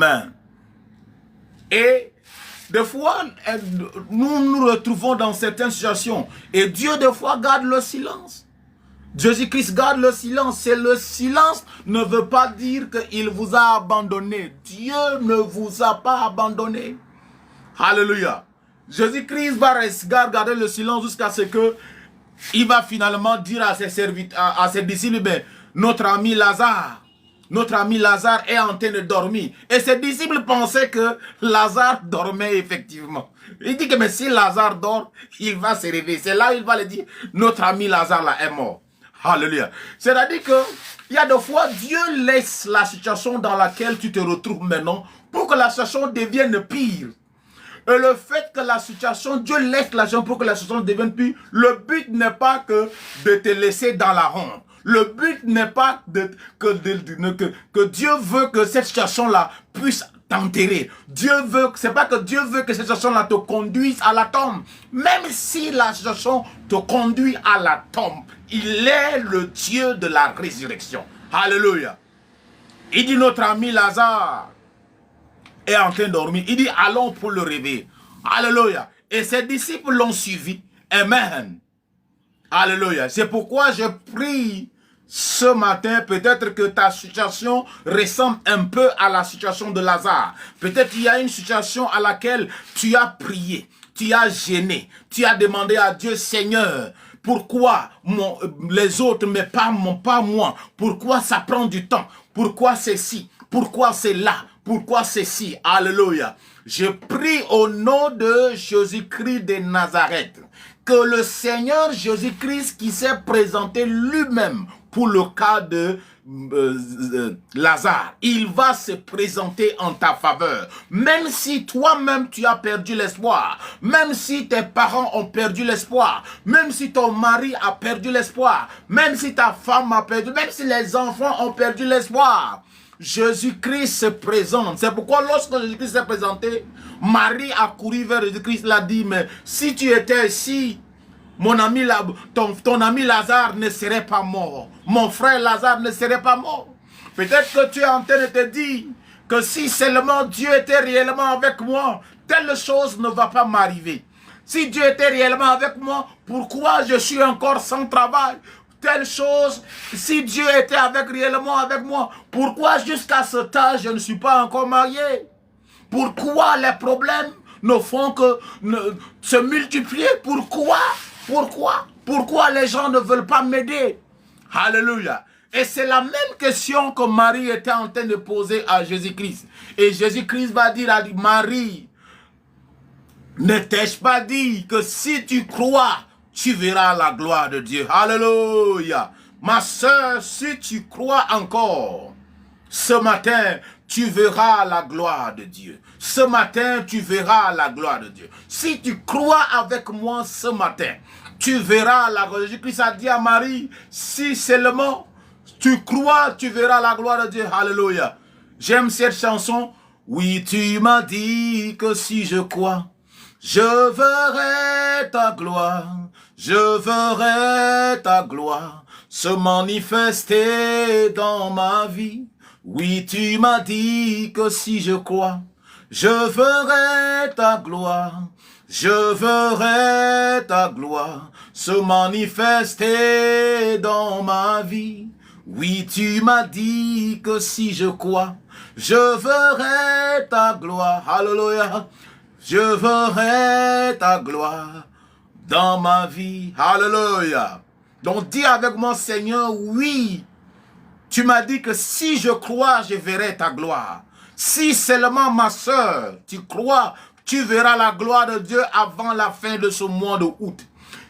Amen. Et des fois, nous nous retrouvons dans certaines situations. Et Dieu, des fois, garde le silence. Jésus-Christ garde le silence. Et le silence ne veut pas dire qu'il vous a abandonné. Dieu ne vous a pas abandonné. Alléluia. Jésus-Christ va garder le silence jusqu'à ce que il va finalement dire à ses serviteurs, à ses disciples, ben, notre ami Lazare est en train de dormir. Et ses disciples pensaient que Lazare dormait effectivement. Il dit que mais si Lazare dort, il va se réveiller. C'est là où il va le dire, notre ami Lazare là est mort. Alléluia. C'est-à-dire que il y a des fois, Dieu laisse la situation dans laquelle tu te retrouves maintenant pour que la situation devienne pire. Et le fait que la situation, Dieu laisse la situation pour que la situation devienne pire, le but n'est pas que de te laisser dans la honte. Le but n'est pas que Dieu veut que cette situation-là puisse t'enterrer. C'est pas que Dieu veut que cette situation-là te conduise à la tombe. Même si la situation te conduit à la tombe, il est le Dieu de la résurrection. Alléluia. Il dit notre ami Lazare est en train de dormir. Il dit allons pour le réveiller. Alléluia. Et ses disciples l'ont suivi. Amen. Alléluia. C'est pourquoi je prie ce matin, peut-être que ta situation ressemble un peu à la situation de Lazare. Peut-être qu'il y a une situation à laquelle tu as prié, tu as gêné, tu as demandé à Dieu, Seigneur, pourquoi les autres, mais pas moi? Pourquoi ça prend du temps? Pourquoi c'est ci? Pourquoi c'est là? Pourquoi c'est ci? Alléluia. Je prie au nom de Jésus-Christ de Nazareth que le Seigneur Jésus-Christ qui s'est présenté lui-même pour le cas de Lazare, il va se présenter en ta faveur. Même si toi-même tu as perdu l'espoir, même si tes parents ont perdu l'espoir, même si ton mari a perdu l'espoir, même si ta femme a perdu, même si les enfants ont perdu l'espoir, Jésus-Christ se présente. C'est pourquoi lorsque Jésus-Christ s'est présenté, Marie a couru vers Jésus-Christ, l'a dit, mais si tu étais ici, mon ami, ton ami Lazare ne serait pas mort. Mon frère Lazare ne serait pas mort. Peut-être que tu es en train de te dire que si seulement Dieu était réellement avec moi, telle chose ne va pas m'arriver. Si Dieu était réellement avec moi, pourquoi je suis encore sans travail? Telle chose, si Dieu était réellement avec moi, pourquoi jusqu'à ce temps je ne suis pas encore marié? Pourquoi les problèmes ne font que se multiplier? Pourquoi les gens ne veulent pas m'aider? Alléluia. Et c'est la même question que Marie était en train de poser à Jésus-Christ. Et Jésus-Christ va dire à Marie, ne t'ai-je pas dit que si tu crois, tu verras la gloire de Dieu. Alléluia. Ma soeur, si tu crois encore, ce matin, tu verras la gloire de Dieu. Ce matin, tu verras la gloire de Dieu. Si tu crois avec moi ce matin, tu verras la gloire de Dieu. Jésus-Christ a dit à Marie, si seulement tu crois, tu verras la gloire de Dieu. Alléluia. J'aime cette chanson. Oui, tu m'as dit que si je crois, je verrai ta gloire. Je verrai ta gloire se manifester dans ma vie. Oui, tu m'as dit que si je crois, je verrai ta gloire. Je verrai ta gloire se manifester dans ma vie. Oui, tu m'as dit que si je crois, je verrai ta gloire. Alléluia. Je verrai ta gloire dans ma vie. Alléluia. Donc dis avec moi, Seigneur, oui, tu m'as dit que si je crois, je verrai ta gloire. Si seulement ma soeur, tu crois, tu verras la gloire de Dieu avant la fin de ce mois de août.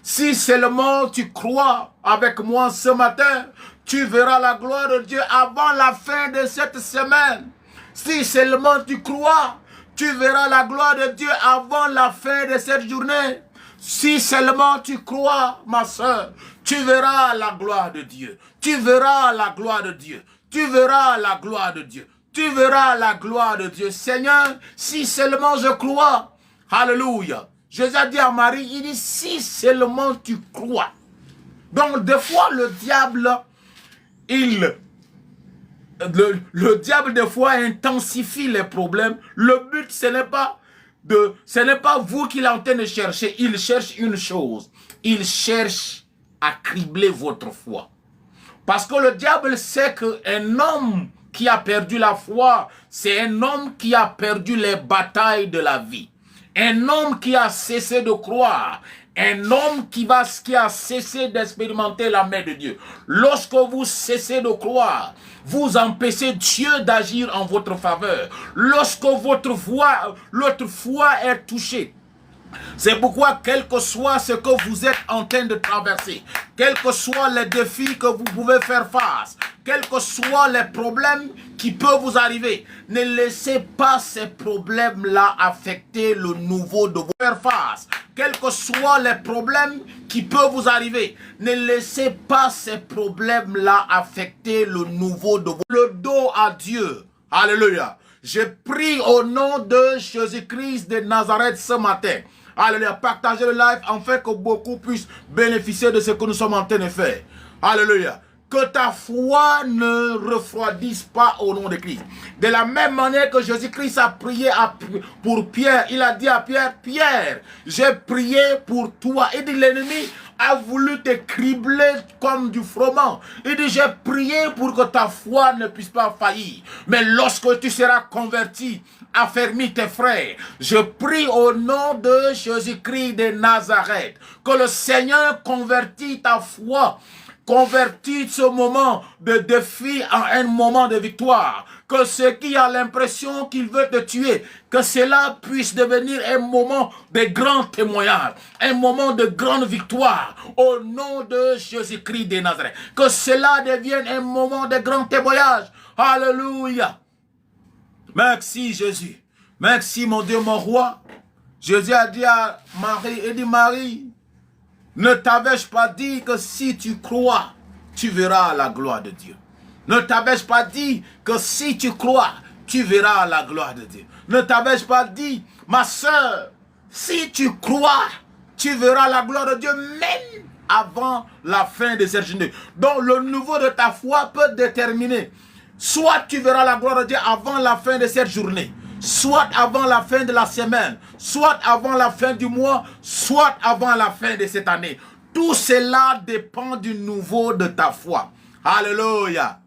Si seulement tu crois avec moi ce matin, tu verras la gloire de Dieu avant la fin de cette semaine. Si seulement tu crois, tu verras la gloire de Dieu avant la fin de cette journée. Si seulement tu crois, ma soeur, tu verras la gloire de Dieu. Tu verras la gloire de Dieu. Tu verras la gloire de Dieu. Tu verras la gloire de Dieu. Seigneur, si seulement je crois. Alléluia. Jésus a dit à Marie, il dit, si seulement tu crois. Donc, des fois, le diable, il le diable des fois intensifie les problèmes. Le but, ce n'est pas vous qu'il est en train de chercher. Il cherche une chose. Il cherche à cribler votre foi. Parce que le diable sait qu'un homme qui a perdu la foi, c'est un homme qui a perdu les batailles de la vie. Un homme qui a cessé de croire. Un homme qui a cessé d'expérimenter la main de Dieu. Lorsque vous cessez de croire, vous empêchez Dieu d'agir en votre faveur. Lorsque votre foi est touchée, c'est pourquoi, quel que soit ce que vous êtes en train de traverser, quels que soient les défis que vous pouvez faire face, quels que soient les problèmes qui peuvent vous arriver, ne laissez pas ces problèmes-là affecter le nouveau de vos faire face. Quels que soient les problèmes qui peuvent vous arriver, ne laissez pas ces problèmes-là affecter le nouveau de vos... Le dos à Dieu. Alléluia. Je prie au nom de Jésus-Christ de Nazareth ce matin. Alléluia. Partagez le live afin que beaucoup puissent bénéficier de ce que nous sommes en train de faire. Alléluia. Que ta foi ne refroidisse pas au nom de Christ. De la même manière que Jésus-Christ a prié pour Pierre, il a dit à Pierre, Pierre, j'ai prié pour toi. Il dit, l'ennemi a voulu te cribler comme du froment. Il dit, j'ai prié pour que ta foi ne puisse pas faillir. Mais lorsque tu seras converti, affermis tes frères. Je prie au nom de Jésus-Christ de Nazareth, que le Seigneur convertit ta foi, convertit ce moment de défi en un moment de victoire. Que ce qui a l'impression qu'il veut te tuer, que cela puisse devenir un moment de grand témoignage, un moment de grande victoire, au nom de Jésus-Christ de Nazareth. Que cela devienne un moment de grand témoignage. Alléluia. Merci Jésus. Merci mon Dieu, mon roi. Jésus a dit à Marie, il dit, Marie, ne t'avais-je pas dit que si tu crois, tu verras la gloire de Dieu? Ne t'avais-je pas dit que si tu crois, tu verras la gloire de Dieu? Ne t'avais-je pas dit, ma soeur, si tu crois, tu verras la gloire de Dieu même avant la fin de cette journée? Donc le niveau de ta foi peut déterminer, soit tu verras la gloire de Dieu avant la fin de cette journée, soit avant la fin de la semaine, soit avant la fin du mois, soit avant la fin de cette année. Tout cela dépend du niveau de ta foi. Alléluia.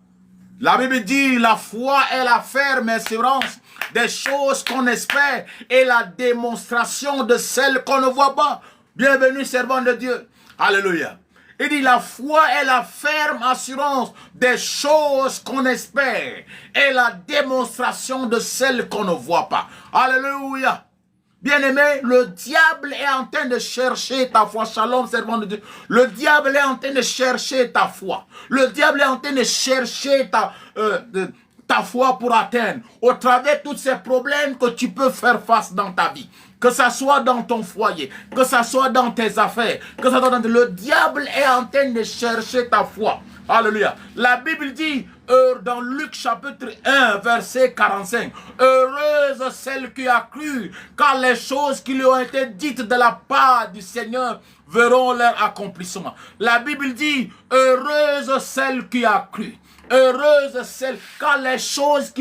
La Bible dit, la foi est la ferme espérance des choses qu'on espère et la démonstration de celles qu'on ne voit pas. Bienvenue, servant de Dieu. Alléluia. Il dit, la foi est la ferme assurance des choses qu'on espère et la démonstration de celles qu'on ne voit pas. Alléluia. Bien-aimé, le diable est en train de chercher ta foi. Shalom, servant de Dieu. Le diable est en train de chercher ta foi. Le diable est en train de chercher ta foi pour atteindre. Au travers de tous ces problèmes que tu peux faire face dans ta vie. Que ça soit dans ton foyer, que ça soit dans tes affaires, que ça soit dans... Le diable est en train de chercher ta foi. Alléluia. La Bible dit dans Luc chapitre 1 verset 45, heureuse celle qui a cru, car les choses qui lui ont été dites de la part du Seigneur verront leur accomplissement. La Bible dit heureuse celle qui a cru, heureuse celle, car les choses qui